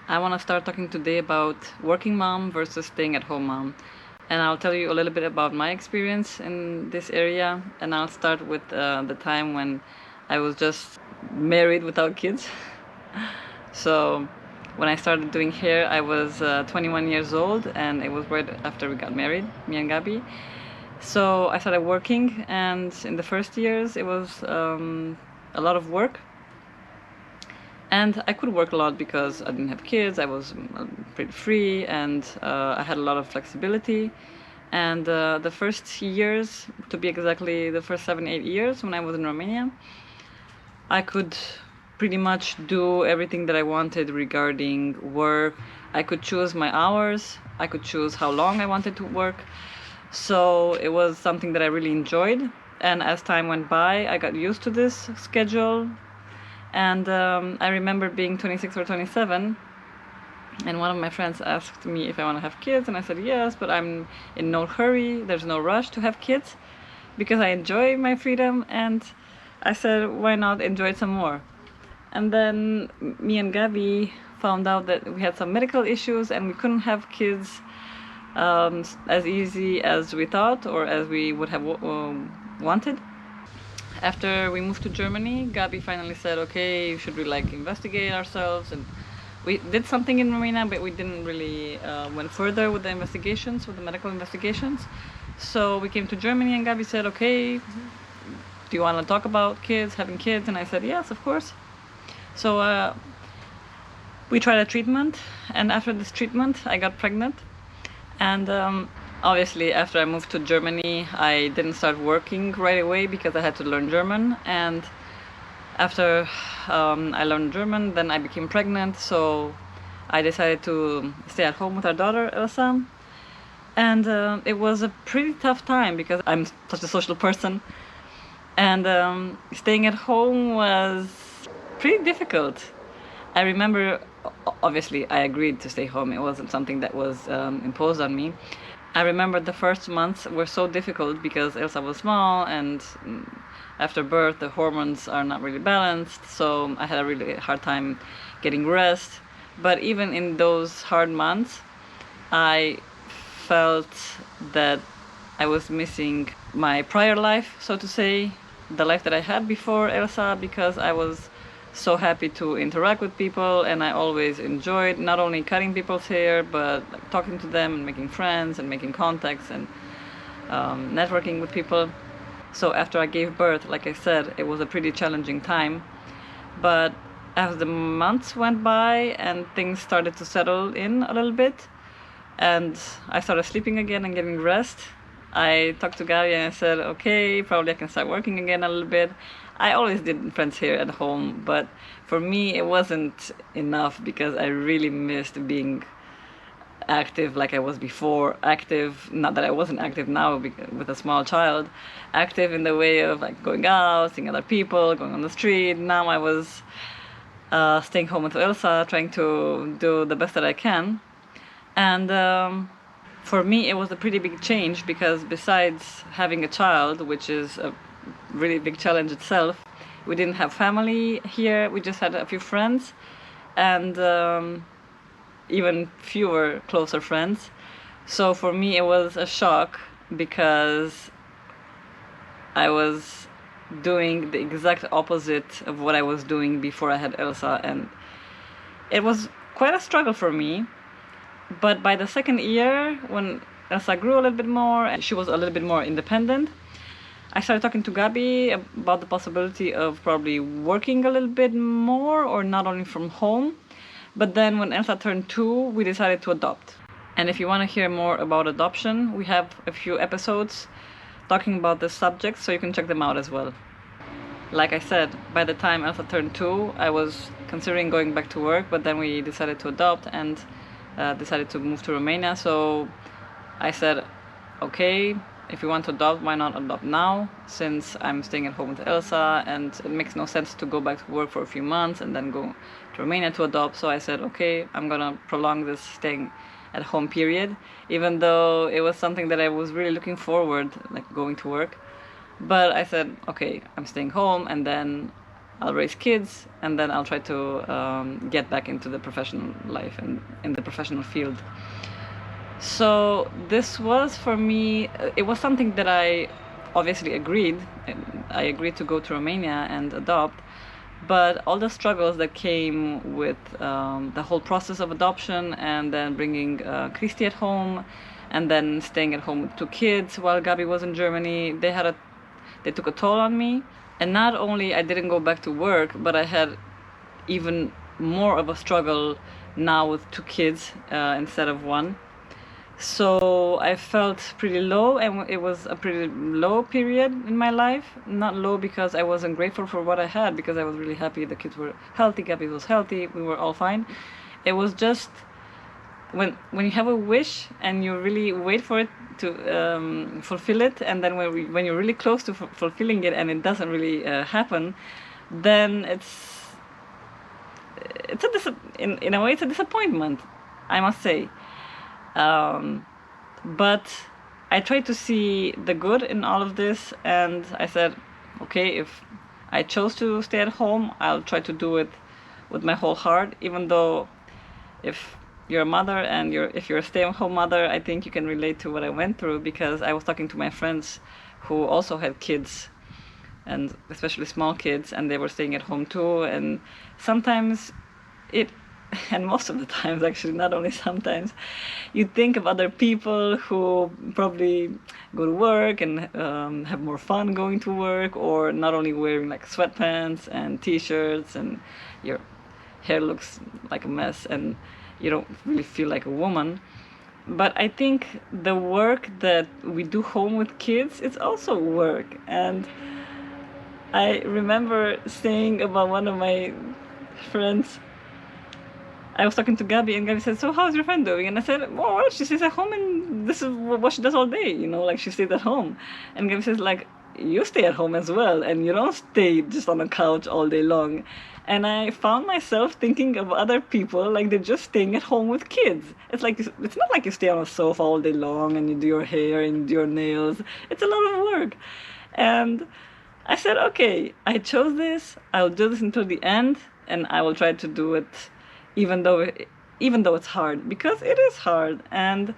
I want to start talking today about working mom versus staying at home mom. And I'll tell you a little bit about my experience in this area. And I'll start with the time when I was just married without kids. So when I started doing hair, I was 21 years old, and it was right after we got married, me and Gabi. So I started working, and in the first years, it was a lot of work. And I could work a lot because I didn't have kids. I was pretty free, and I had a lot of flexibility. And the first years, to be exactly the first 7, 8 years when I was in Romania, I could pretty much do everything that I wanted regarding work. I could choose my hours. I could choose how long I wanted to work. So it was something that I really enjoyed. And as time went by, I got used to this schedule. And I remember being 26 or 27, and one of my friends asked me if I want to have kids, and I said yes, but I'm in no hurry. There's no rush to have kids because I enjoy my freedom, and I said, why not enjoy it some more? And then me and Gabi found out that we had some medical issues and we couldn't have kids as easy as we thought or as we would have wanted. After we moved to Germany, Gabi finally said, okay, should we investigate ourselves? And we did something in Romania, but we didn't really went further with the investigations, with the medical investigations. So we came to Germany, and Gabi said, okay, do you want to talk about kids, having kids? And I said, yes, of course. So we tried a treatment, and after this treatment, I got pregnant. And obviously, after I moved to Germany, I didn't start working right away because I had to learn German. And after I learned German, then I became pregnant. So I decided to stay at home with our daughter, Elsa. And it was a pretty tough time because I'm such a social person. And staying at home was pretty difficult. I remember, obviously, I agreed to stay home. It wasn't something that was imposed on me. I remember the first months were so difficult because Elsa was small, and after birth the hormones are not really balanced, so I had a really hard time getting rest. But even in those hard months, I felt that I was missing my prior life, so to say, the life that I had before Elsa, because I was so happy to interact with people, and I always enjoyed not only cutting people's hair but talking to them and making friends and making contacts and networking with people. So after I gave birth, like I said, it was a pretty challenging time. But as the months went by and things started to settle in a little bit, and I started sleeping again and getting rest, I talked to Gabi and I said, okay, probably I can start working again a little bit. I always did friends here at home, but for me it wasn't enough because I really missed being active like I was before. Active, not that I wasn't active now with a small child, active in the way of going out, seeing other people, going on the street. Now I was staying home with Elsa, trying to do the best that I can. And for me it was a pretty big change because besides having a child, which is a really big challenge itself, we didn't have family here. We just had a few friends, and even fewer closer friends. So for me it was a shock because I was doing the exact opposite of what I was doing before I had Elsa, and it was quite a struggle for me. But by the second year, when Elsa grew a little bit more and she was a little bit more independent, I started talking to Gabi about the possibility of probably working a little bit more or not only from home. But then when Elsa turned 2, we decided to adopt. And if you want to hear more about adoption, we have a few episodes talking about this subject, so you can check them out as well. Like I said, by the time Elsa turned 2, I was considering going back to work, but then we decided to adopt and decided to move to Romania. So I said, okay, if you want to adopt, why not adopt now, since I'm staying at home with Elsa and it makes no sense to go back to work for a few months and then go to Romania to adopt. So I said, okay, I'm gonna prolong this staying at home period, even though it was something that I was really looking forward, like going to work. But I said, okay, I'm staying home, and then I'll raise kids, and then I'll try to get back into the professional life and in the professional field. So this was for me, it was something that I obviously agreed. I agreed to go to Romania and adopt, but all the struggles that came with the whole process of adoption, and then bringing Christy at home, and then staying at home with two kids while Gabi was in Germany, they took a toll on me. And not only I didn't go back to work, but I had even more of a struggle now with two kids instead of one. So I felt pretty low, and it was a pretty low period in my life. Not low because I wasn't grateful for what I had, because I was really happy the kids were healthy, Gabi was healthy, we were all fine. It was just when you have a wish and you really wait for it to fulfill it, and then when you're really close to fulfilling it and it doesn't really happen, then in a way it's a disappointment, I must say. But I tried to see the good in all of this, and I said, okay, if I chose to stay at home, I'll try to do it with my whole heart, even though if you're a mother and if you're a stay-at-home mother, I think you can relate to what I went through, because I was talking to my friends who also had kids, and especially small kids, and they were staying at home too, and sometimes and most of the times, actually, not only sometimes, you think of other people who probably go to work and have more fun going to work, or not only wearing like sweatpants and t-shirts, and your hair looks like a mess, and you don't really feel like a woman. But I think the work that we do home with kids, it's also work. And I remember saying about one of my friends, I was talking to Gabi, and Gabi said, so how's your friend doing? And I said, well, she stays at home, and this is what she does all day, like she stays at home. And Gabi says, like, you stay at home as well, and you don't stay just on a couch all day long. And I found myself thinking of other people like they're just staying at home with kids. It's not like you stay on a sofa all day long and you do your hair and you do your nails. It's a lot of work. And I said, okay, I chose this, I'll do this until the end, and I will try to do it even though it's hard, because it is hard. And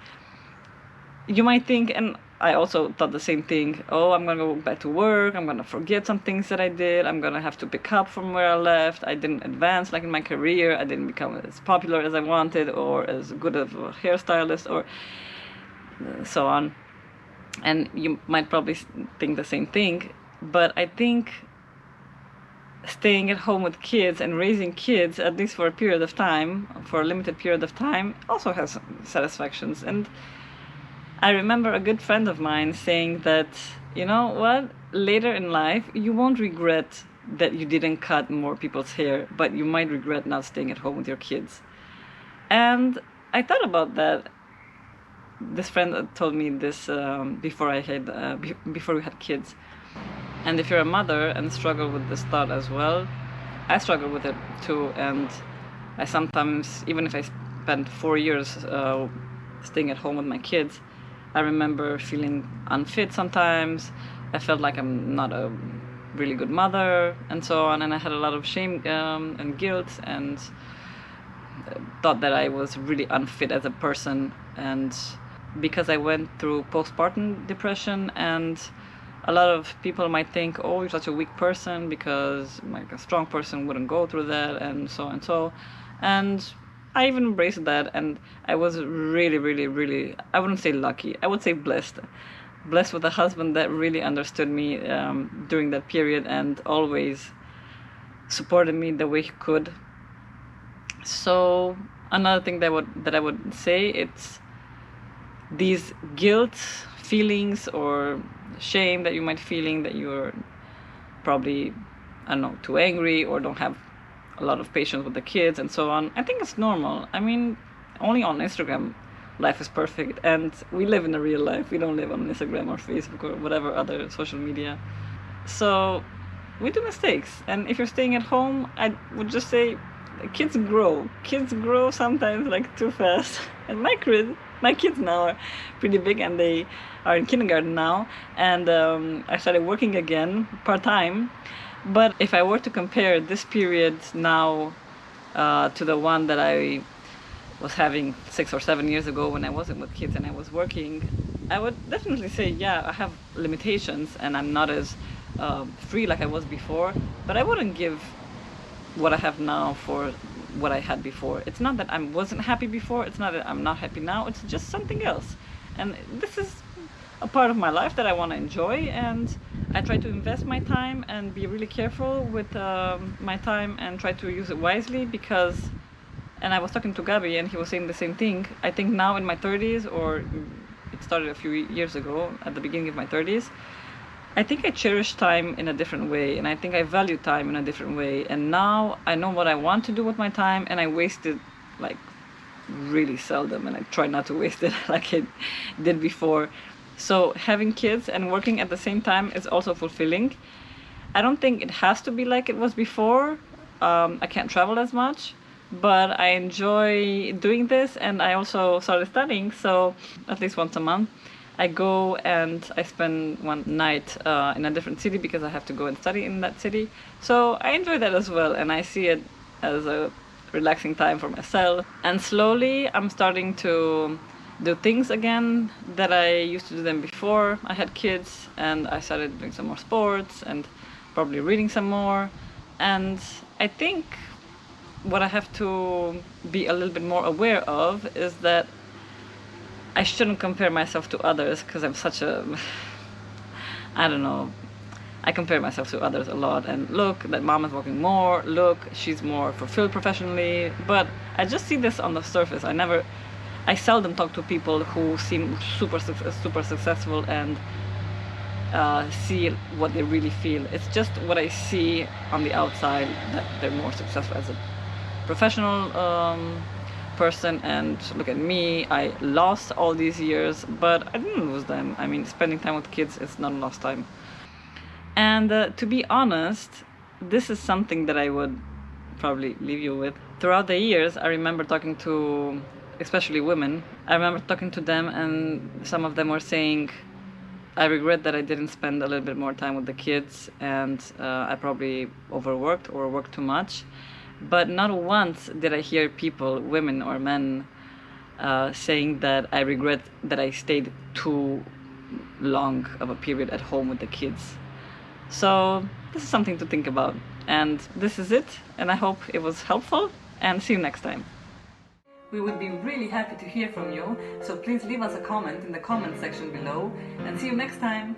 you might think, and I also thought the same thing, oh, I'm gonna go back to work, I'm gonna forget some things that I did, I'm gonna have to pick up from where I left, I didn't advance like in my career, I didn't become as popular as I wanted, or as good of a hairstylist, or so on. And you might probably think the same thing, but I think staying at home with kids and raising kids, at least for a period of time, for a limited period of time, also has satisfactions. And I remember a good friend of mine saying that, you know what, later in life, you won't regret that you didn't cut more people's hair, but you might regret not staying at home with your kids. And I thought about that. This friend told me this before we had kids. And if you're a mother and struggle with this thought as well, I struggle with it too. And I sometimes, even if I spent 4 years staying at home with my kids, I remember feeling unfit sometimes. I felt like I'm not a really good mother, and so on. And I had a lot of shame and guilt, and thought that I was really unfit as a person. And because I went through postpartum depression, and a lot of people might think, oh, you're such a weak person, because like a strong person wouldn't go through that, and so and so. And I even embraced that, and I was really, really, really, I wouldn't say lucky, I would say blessed. Blessed with a husband that really understood me during that period, and always supported me the way he could. So another thing that I would say, it's these guilt feelings or shame that you might feeling that you're probably, I don't know, too angry, or don't have a lot of patience with the kids, and so on. I think it's normal. I mean, only on Instagram life is perfect, and we live in a real life. We don't live on Instagram or Facebook or whatever other social media. So we do mistakes, and if you're staying at home, I would just say kids grow sometimes like too fast. And my kids now are pretty big, and they are in kindergarten now, and I started working again part-time. But if I were to compare this period now to the one that I was having 6 or 7 years ago when I wasn't with kids and I was working, I would definitely say, yeah, I have limitations and I'm not as free like I was before, but I wouldn't give what I have now for what I had before. It's not that I wasn't happy before, it's not that I'm not happy now, it's just something else. And this is a part of my life that I want to enjoy, and I try to invest my time and be really careful with my time and try to use it wisely because, and I was talking to Gabi and he was saying the same thing, I think now in my 30s, or it started a few years ago at the beginning of my 30s, I think I cherish time in a different way, and I think I value time in a different way. And now I know what I want to do with my time, and I waste it like really seldom, and I try not to waste it like I did before. So having kids and working at the same time is also fulfilling. I don't think it has to be like it was before. I can't travel as much, but I enjoy doing this, and I also started studying, so at least once a month. I go and I spend one night in a different city because I have to go and study in that city. So I enjoy that as well, and I see it as a relaxing time for myself. And slowly I'm starting to do things again that I used to do them before I had kids, and I started doing some more sports and probably reading some more. And I think what I have to be a little bit more aware of is that I shouldn't compare myself to others because I'm such a, I don't know, I compare myself to others a lot, and look, that mom is working more, look, she's more fulfilled professionally, but I just see this on the surface. I seldom talk to people who seem super successful and see what they really feel. It's just what I see on the outside, that they're more successful as a professional person, and look at me, I lost all these years, but I didn't lose them. I mean, spending time with kids is not lost time. And to be honest, this is something that I would probably leave you with. Throughout the years, I remember talking to, especially women, I remember talking to them, and some of them were saying, I regret that I didn't spend a little bit more time with the kids, and I probably overworked or worked too much. But not once did I hear people, women or men, saying that I regret that I stayed too long of a period at home with the kids. So this is something to think about. And this is it, and I hope it was helpful, and see you next time. We would be really happy to hear from you, so please leave us a comment in the comment section below, and see you next time.